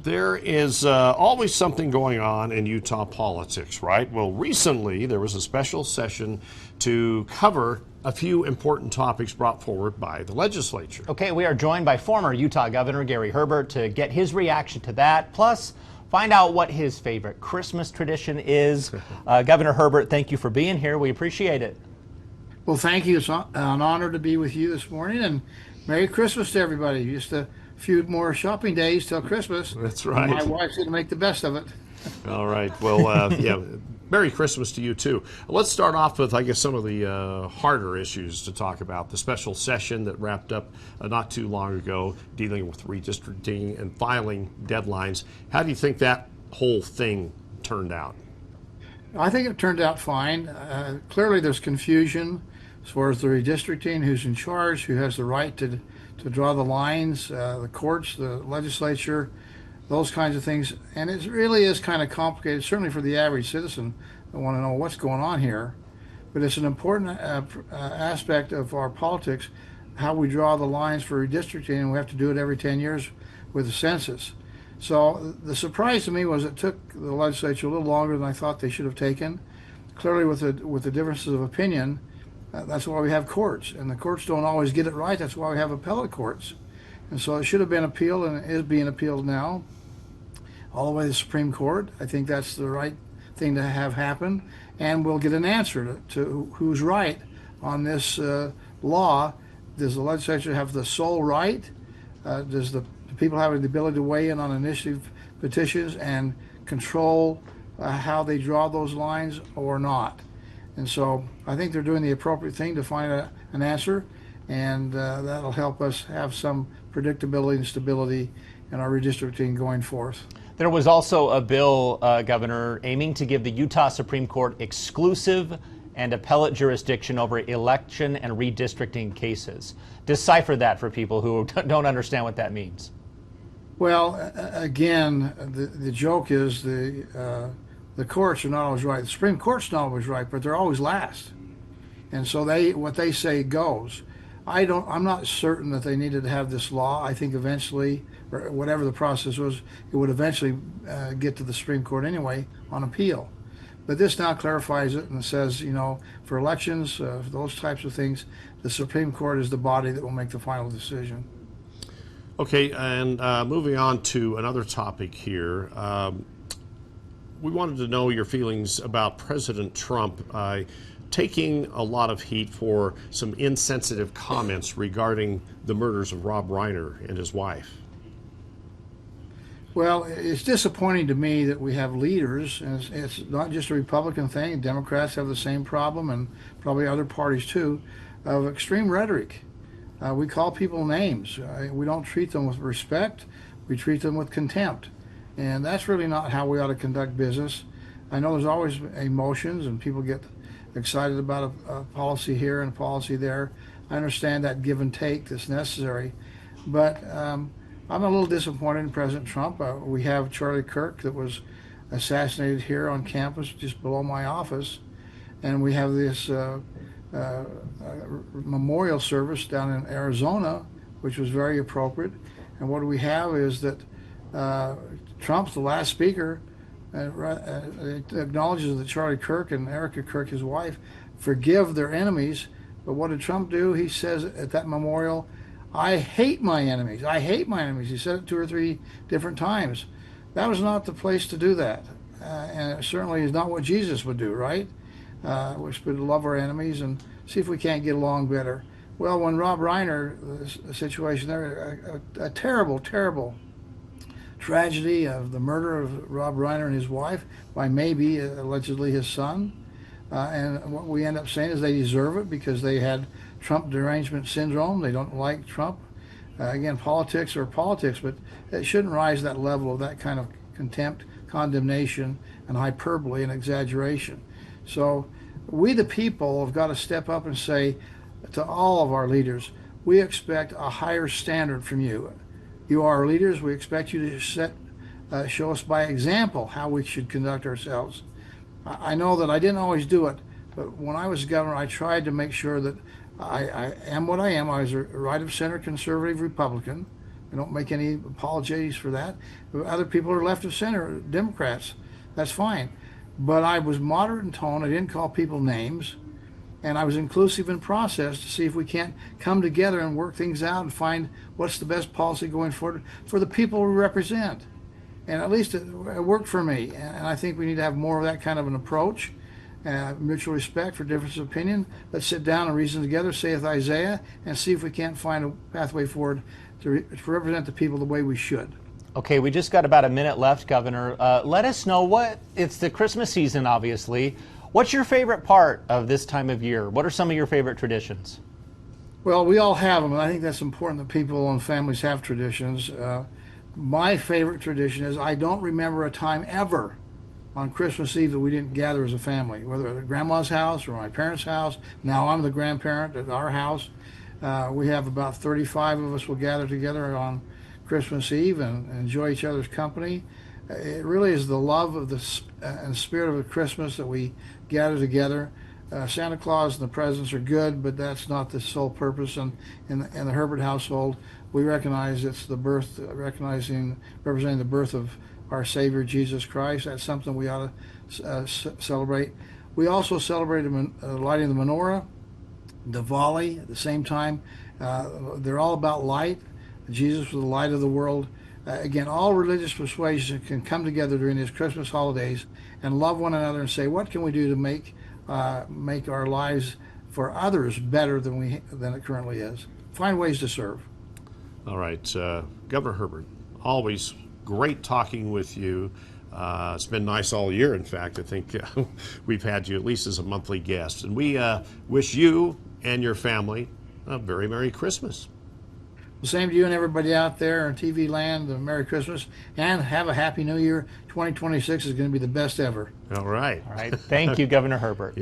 There is always something going on in Utah politics, right? Well, recently there was a special session to cover a few important topics brought forward by the legislature. Okay, we are joined by former Utah Governor Gary Herbert to get his reaction to that, plus find out what his favorite Christmas tradition is. Governor Herbert, thank you for being here. We appreciate it. Well, thank you. It's an honor to be with you this morning, and Merry Christmas to everybody. Just a few more shopping days till Christmas. That's right. My wife's going to make the best of it. All right. Well, yeah, Merry Christmas to you, too. Let's start off with, I guess, some of the harder issues to talk about. The special session that wrapped up not too long ago, dealing with redistricting and filing deadlines. How do you think that whole thing turned out? I think it turned out fine. Clearly, there's confusion as far as the redistricting, who's in charge, who has the right to draw the lines, the courts, the legislature, those kinds of things. And it really is kind of complicated, certainly for the average citizen that want to know what's going on here. But it's an important aspect of our politics, how we draw the lines for redistricting, and we have to do it every 10 years with the census. So the surprise to me was it took the legislature a little longer than I thought they should have taken. Clearly with the differences of opinion, that's why we have courts, and the courts don't always get it right. That's why we have appellate courts. And so it should have been appealed, and it is being appealed now all the way to the Supreme Court. I think that's the right thing to have happen, and we'll get an answer to who's right on this law. Does the legislature have the sole right? Does the people have the ability to weigh in on initiative petitions and control how they draw those lines or not? And so I think they're doing the appropriate thing to find an answer, and that'll help us have some predictability and stability in our redistricting going forth. There was also a bill, Governor, aiming to give the Utah Supreme Court exclusive and appellate jurisdiction over election and redistricting cases. Decipher that for people who don't understand what that means. Well, again, the joke is the courts are not always right. The Supreme Court's not always right, but they're always last. And so what they say goes. I'm not certain that they needed to have this law. I think eventually, or whatever the process was, it would eventually get to the Supreme Court anyway on appeal. But this now clarifies it and says, for elections, for those types of things, the Supreme Court is the body that will make the final decision. Okay, and moving on to another topic here. We wanted to know your feelings about President Trump taking a lot of heat for some insensitive comments regarding the murders of Rob Reiner and his wife. Well, it's disappointing to me that we have leaders, and it's not just a Republican thing. Democrats have the same problem, and probably other parties too, of extreme rhetoric. We call people names. We don't treat them with respect. We treat them with contempt. And that's really not how we ought to conduct business. I know there's always emotions, and people get excited about a policy here and a policy there. I understand that give and take that's necessary. But I'm a little disappointed in President Trump. We have Charlie Kirk that was assassinated here on campus just below my office. And we have this memorial service down in Arizona, which was very appropriate. And what we have is that Trump's the last speaker. It acknowledges that Charlie Kirk and Erica Kirk, his wife, forgive their enemies. But what did Trump do? He says at that memorial, I hate my enemies. I hate my enemies. He said it 2 or 3 different times. That was not the place to do that. And it certainly is not what Jesus would do, right? We're supposed to love our enemies and see if we can't get along better. Well, when Rob Reiner, the situation there, a terrible, terrible tragedy of the murder of Rob Reiner and his wife by maybe allegedly his son. And what we end up saying is they deserve it because they had Trump derangement syndrome. They don't like Trump. Again, politics are politics, but it shouldn't rise to that level of that kind of contempt, condemnation, and hyperbole and exaggeration. So we the people have got to step up and say to all of our leaders, we expect a higher standard from you. You are our leaders. We expect you to show us by example how we should conduct ourselves. I know that I didn't always do it, but when I was governor, I tried to make sure that I am what I am. I was a right-of-center conservative Republican. I don't make any apologies for that. Other people are left of center, Democrats. That's fine. But I was moderate in tone. I didn't call people names. And I was inclusive in process to see if we can't come together and work things out and find what's the best policy going forward for the people we represent. And at least it worked for me. And I think we need to have more of that kind of an approach, mutual respect for difference of opinion. Let's sit down and reason together, saith Isaiah, and see if we can't find a pathway forward to represent the people the way we should. Okay, we just got about a minute left, Governor. Let us know it's the Christmas season, obviously. What's your favorite part of this time of year? What are some of your favorite traditions? Well, we all have them, and I think that's important that people and families have traditions. My favorite tradition is I don't remember a time ever on Christmas Eve that we didn't gather as a family, whether at grandma's house or my parents' house. Now I'm the grandparent at our house. We have about 35 of us will gather together on Christmas Eve and enjoy each other's company. It really is the love of and spirit of Christmas that we gather together. Santa Claus and the presents are good, but that's not the sole purpose. And in the Herbert household, we recognize it's the birth, representing the birth of our Savior Jesus Christ. That's something we ought to celebrate. We also celebrate lighting the menorah, Diwali at the same time. They're all about light. Jesus was the light of the world. Again, all religious persuasions can come together during these Christmas holidays and love one another and say, what can we do to make our lives for others better than it currently is? Find ways to serve. All right, Governor Herbert, always great talking with you. It's been nice all year. In fact, I think we've had you at least as a monthly guest. And we wish you and your family a very Merry Christmas. Same to you and everybody out there in TV land. Merry Christmas and have a Happy New Year. 2026 is going to be the best ever. All right. All right. Thank you, Governor Herbert. Yeah.